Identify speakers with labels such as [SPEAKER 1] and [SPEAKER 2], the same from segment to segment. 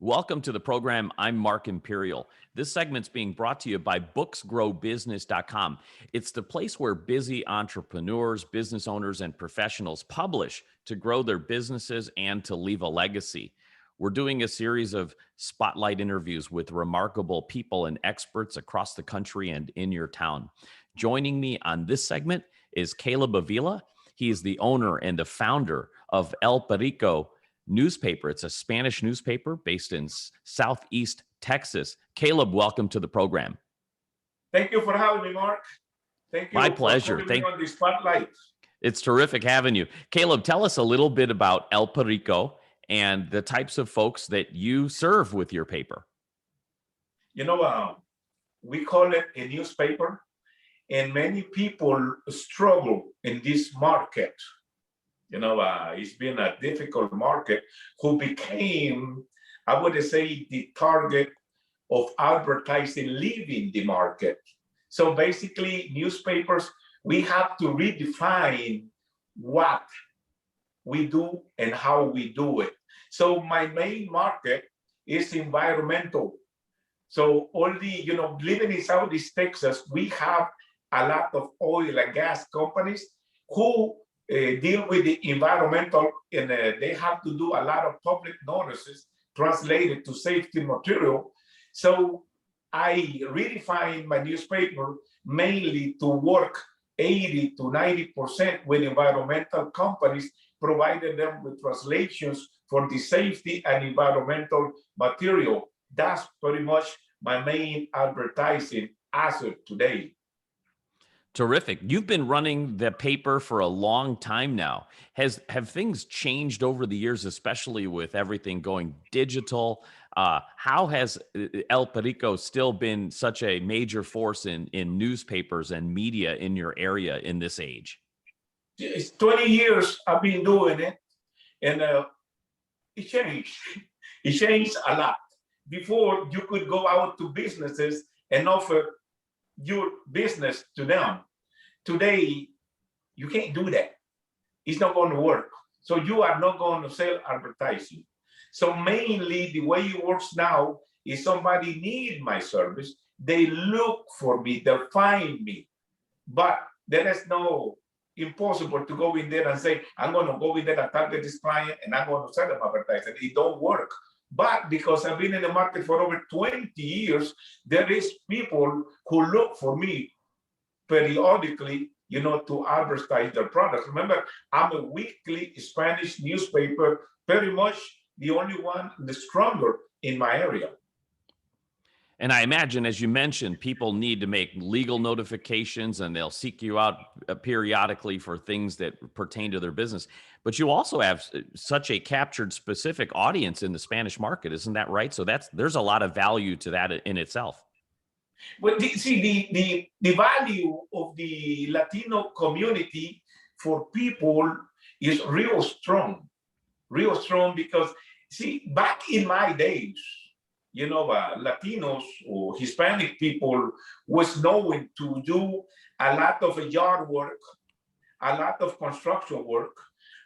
[SPEAKER 1] Welcome to the program. I'm Mark Imperial. This segment's being brought to you by booksgrowbusiness.com. It's the place where busy entrepreneurs, business owners, and professionals publish to grow their businesses and to leave a legacy. We're doing a series of spotlight interviews with remarkable people and experts across the country and in your town. Joining me on this segment is Caleb Avila. He is the owner and the founder of El Perico newspaper. It's a Spanish newspaper based in Southeast Texas. Caleb, welcome to the program.
[SPEAKER 2] Thank you for having me, Mark. Thank you.
[SPEAKER 1] My pleasure.
[SPEAKER 2] For putting me on the spotlight.
[SPEAKER 1] It's terrific having you. Caleb, tell us a little bit about El Perico and the types of folks that you serve with your paper.
[SPEAKER 2] We call it a newspaper, and many people struggle in this market. It's been a difficult market who became, I would say, the target of advertising leaving the market. So basically, newspapers, we have to redefine what we do and how we do it. So my main market is environmental. So living in Southeast Texas, we have a lot of oil and gas companies who deal with the environmental, and they have to do a lot of public notices translated to safety material. So I redefine my newspaper mainly to work 80 to 90% with environmental companies, providing them with translations for the safety and environmental material. That's pretty much my main advertising asset today.
[SPEAKER 1] Terrific. You've been running the paper for a long time now. Have things changed over the years, especially with everything going digital? How has El Perico still been such a major force in newspapers and media in your area in this age?
[SPEAKER 2] It's 20 years I've been doing it, and it changed. It changed a lot. Before, you could go out to businesses and offer your business to them. Today, you can't do that. It's not going to work. So you are not going to sell advertising. So mainly the way it works now is somebody need my service, they look for me, they find me. But there is no impossible to go in there and say, I'm going to go in there and target this client and I'm going to sell them advertising. It don't work. But because I've been in the market for over 20 years, there is people who look for me periodically, to advertise their products. Remember, I'm a weekly Spanish newspaper, very much the only one, the stronger in my area.
[SPEAKER 1] And I imagine, as you mentioned, people need to make legal notifications and they'll seek you out periodically for things that pertain to their business. But you also have such a captured specific audience in the Spanish market, isn't that right? So there's a lot of value to that in itself.
[SPEAKER 2] Well, the value of the Latino community for people is real strong because, back in my days, Latinos or Hispanic people was known to do a lot of yard work, a lot of construction work.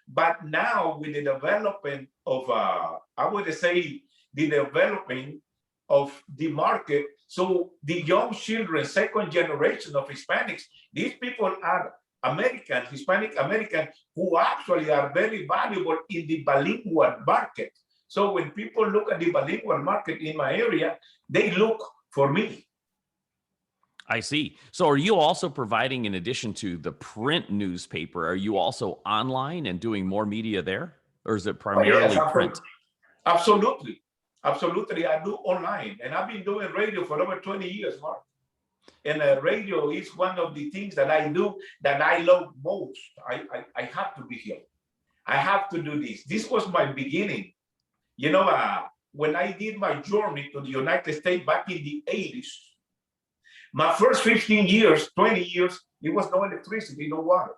[SPEAKER 2] But now with the development of, I would say, the development of the market, so the young children, second generation of Hispanics, these people are American, Hispanic American, who actually are very valuable in the bilingual market. So when people look at the bilingual market in my area, they look for me.
[SPEAKER 1] I see. So are you also providing, in addition to the print newspaper, are you also online and doing more media there? Or is it primarily print?
[SPEAKER 2] Absolutely. Absolutely. I do online. And I've been doing radio for over 20 years, Mark. And radio is one of the things that I do that I love most. I have to be here. I have to do this. This was my beginning. When I did my journey to the United States back in the 80s, my first 15 years, 20 years, there was no electricity, no water.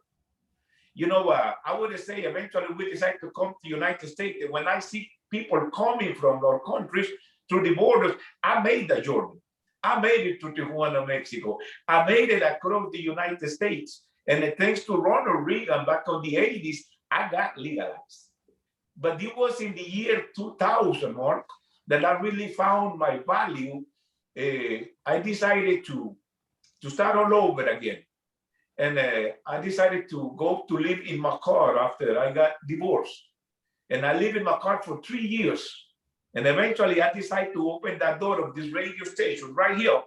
[SPEAKER 2] I would say eventually we decided to come to the United States. And when I see people coming from our countries through the borders, I made the journey. I made it to Tijuana, Mexico. I made it across the United States. And thanks to Ronald Reagan back on the 80s, I got legalized. But it was in the year 2000, Mark, that I really found my value, I decided to start all over again. And I decided to go to live in my car after I got divorced. And I lived in my car for 3 years. And eventually I decided to open that door of this radio station right here.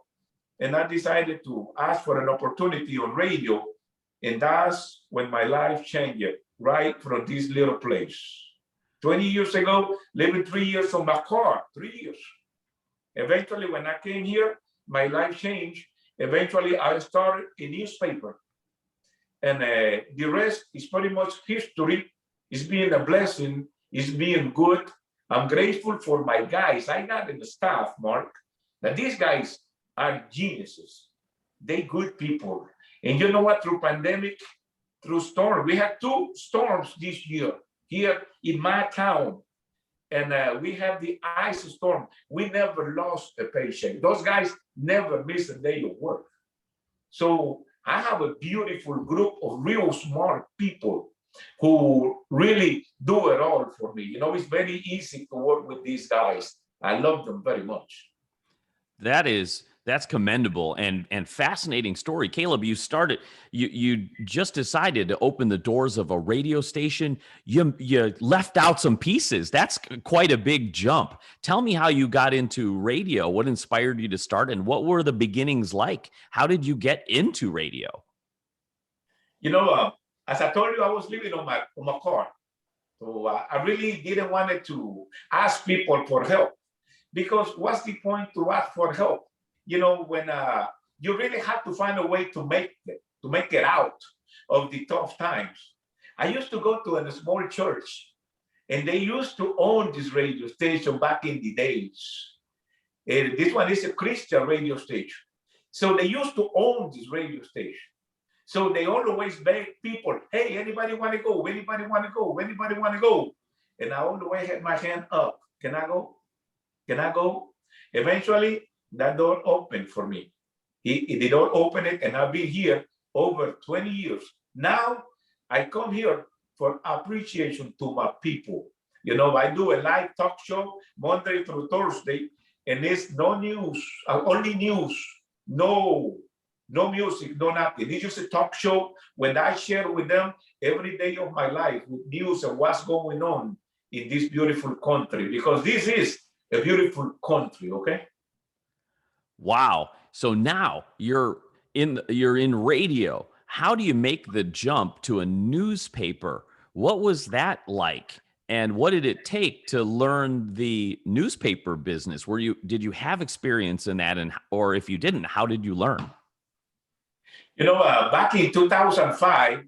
[SPEAKER 2] And I decided to ask for an opportunity on radio. And that's when my life changed, right from this little place. 20 years ago, living 3 years on my car, 3 years. Eventually, when I came here, my life changed. Eventually, I started a newspaper. And the rest is pretty much history. It's been a blessing. It's been good. I'm grateful for my guys. I got in the staff, Mark, that these guys are geniuses. They good people. And you know what? Through pandemic, through storm, we had 2 storms this year here in my town. And we had the ice storm. We never lost a paycheck. Those guys never miss a day of work. So I have a beautiful group of real smart people who really do it all for me. You know, it's very easy to work with these guys. I love them very much.
[SPEAKER 1] That's commendable and fascinating story. Caleb, you just decided to open the doors of a radio station. You left out some pieces. That's quite a big jump. Tell me how you got into radio. What inspired you to start, and what were the beginnings like? How did you get into radio?
[SPEAKER 2] You know, as I told you, I was living on my car. So I really didn't want to ask people for help, because what's the point to ask for help? You know, when you really have to find a way to make it out of the tough times. I used to go to a small church, and they used to own this radio station back in the days. And this one is a Christian radio station. So they used to own this radio station. So they always beg people, hey, anybody want to go? Anybody want to go? Anybody want to go? And I always had my hand up. Can I go? Can I go? Eventually, that door opened for me. The door opened it, and I've been here over 20 years. Now, I come here for appreciation to my people. You know, I do a live talk show Monday through Thursday, and it's no news, only news, no music, no nothing. It's just a talk show when I share with them every day of my life with news and what's going on in this beautiful country, because this is a beautiful country, okay?
[SPEAKER 1] Wow. So now you're in radio. How do you make the jump to a newspaper? What was that like? And what did it take to learn the newspaper business? Did you have experience in that? Or if you didn't, how did you learn?
[SPEAKER 2] You know, back in 2005,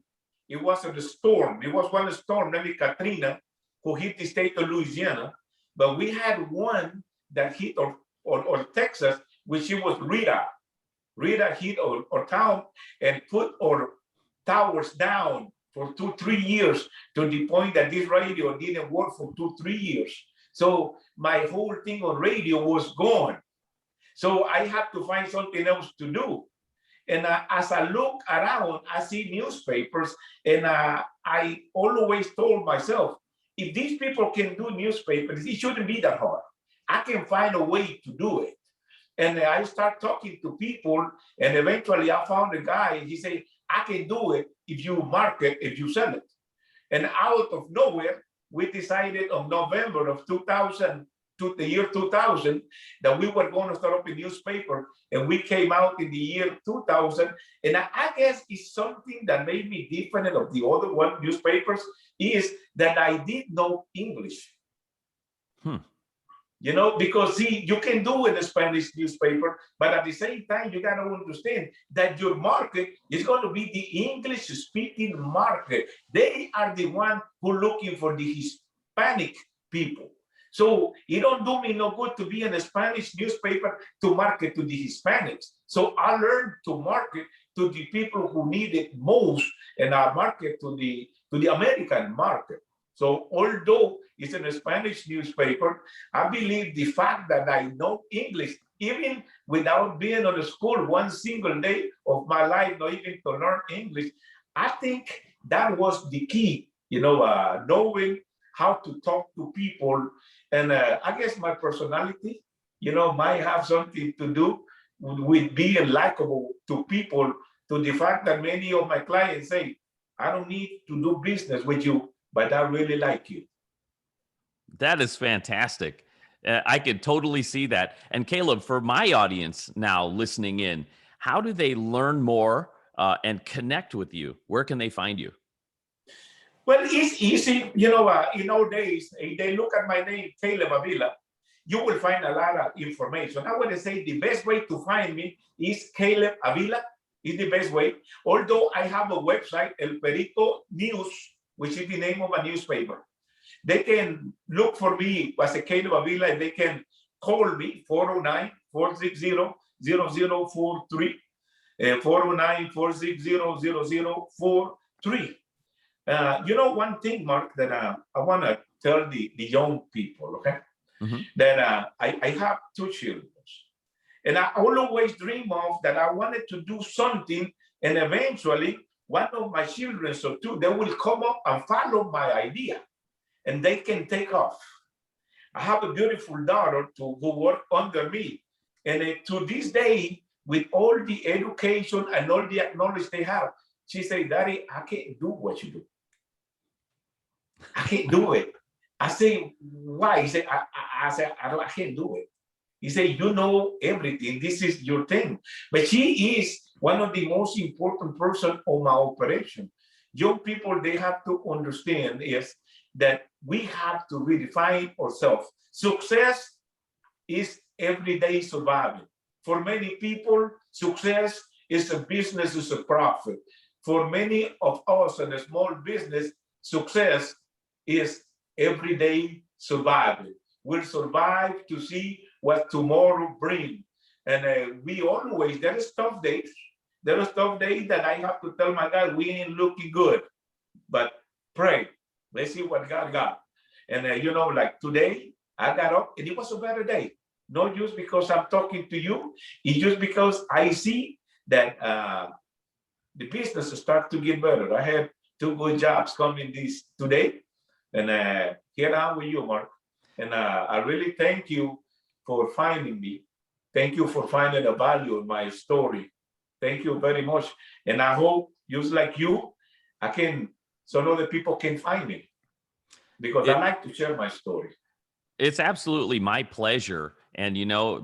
[SPEAKER 2] it was a storm. It was one storm named Katrina who hit the state of Louisiana. But we had one that hit or Texas, which it was Rita. Rita hit our town and put our towers down for 2-3 years, to the point that this radio didn't work for 2-3 years. So my whole thing on radio was gone. So I had to find something else to do. And as I look around, I see newspapers, and I always told myself, if these people can do newspapers, it shouldn't be that hard. I can find a way to do it. And I start talking to people, and eventually I found a guy, and he said, I can do it if you market, if you sell it. And out of nowhere, we decided on November of 2000, to the year 2000, that we were going to start up a newspaper, and we came out in the year 2000. And I guess it's something that made me different of the other newspapers, is that I did know English. You know, because see, you can do in a Spanish newspaper, but at the same time, you got to understand that your market is going to be the English-speaking market. They are the one who are looking for the Hispanic people. So it don't do me no good to be in a Spanish newspaper to market to the Hispanics. So I learned to market to the people who need it most, and I market to the American market. So although it's in a Spanish newspaper, I believe the fact that I know English, even without being on the school one single day of my life, not even to learn English, I think that was the key, you know, knowing how to talk to people And I guess my personality, might have something to do with being likable to people, to the fact that many of my clients say, I don't need to do business with you, but I really like you.
[SPEAKER 1] That is fantastic. I could totally see that. And Caleb, for my audience now listening in, how do they learn more and connect with you? Where can they find you?
[SPEAKER 2] Well, it's easy. In old days, if they look at my name, Caleb Avila, you will find a lot of information. I would say the best way to find me is Caleb Avila, is the best way. Although I have a website, El Perico News, which is the name of a newspaper. They can look for me as a Caleb Avila, and they can call me 409-460-0043, 409-460-0043. One thing, Mark, that I want to tell the young people, okay, that I have two children. And I always dream of that I wanted to do something, and eventually one of my children, so two, they will come up and follow my idea, and they can take off. I have a beautiful daughter who work under me, and to this day, with all the education and all the knowledge they have, she say, Daddy, I can't do what you do. I can't do it. I say, why? He said, I said, I can't do it. He said, you know everything. This is your thing. But she is one of the most important person on my operation. Young people, they have to understand is that we have to redefine ourselves. Success is everyday surviving. For many people, success is a business, is a profit. For many of us in a small business, success is everyday surviving. We'll survive to see what tomorrow brings. And we always, there is tough days. There are tough days that I have to tell my God, we ain't looking good, but pray. Let's see what God got. And like today, I got up and it was a better day. Not just because I'm talking to you, it's just because I see that the business start to get better. I had two good jobs coming this today. And here I am with you, Mark. And I really thank you for finding me. Thank you for finding the value in my story. Thank you very much. And I hope, just like you, so other people can find me, because I like to share my story.
[SPEAKER 1] It's absolutely my pleasure. And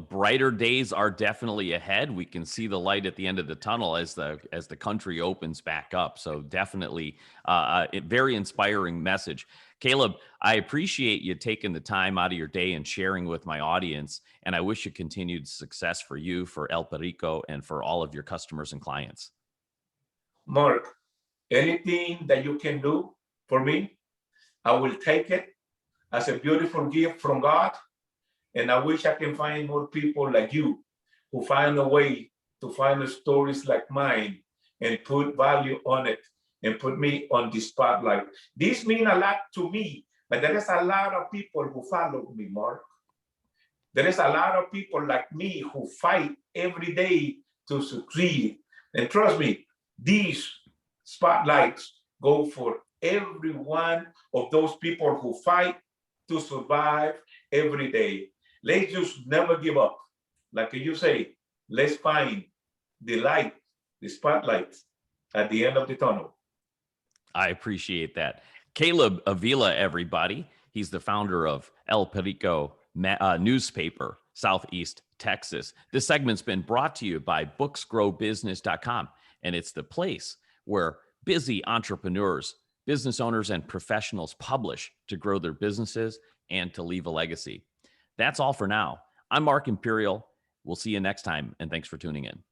[SPEAKER 1] brighter days are definitely ahead. We can see the light at the end of the tunnel as the country opens back up. So definitely a very inspiring message. Caleb, I appreciate you taking the time out of your day and sharing with my audience. And I wish you continued success for you, for El Perico, and for all of your customers and clients.
[SPEAKER 2] Mark, anything that you can do for me, I will take it as a beautiful gift from God. And I wish I can find more people like you who find a way to find stories like mine and put value on it and put me on the spotlight. This means a lot to me, but there is a lot of people who follow me, Mark. There is a lot of people like me who fight every day to succeed. And trust me, these spotlights go for every one of those people who fight to survive every day. Let's just never give up. Like you say, let's find the light, the spotlight at the end of the tunnel.
[SPEAKER 1] I appreciate that. Caleb Avila, everybody. He's the founder of El Perico newspaper, Southeast Texas. This segment's been brought to you by booksgrowbusiness.com, and it's the place where busy entrepreneurs, business owners, and professionals publish to grow their businesses and to leave a legacy. That's all for now. I'm Mark Imperial. We'll see you next time, and thanks for tuning in.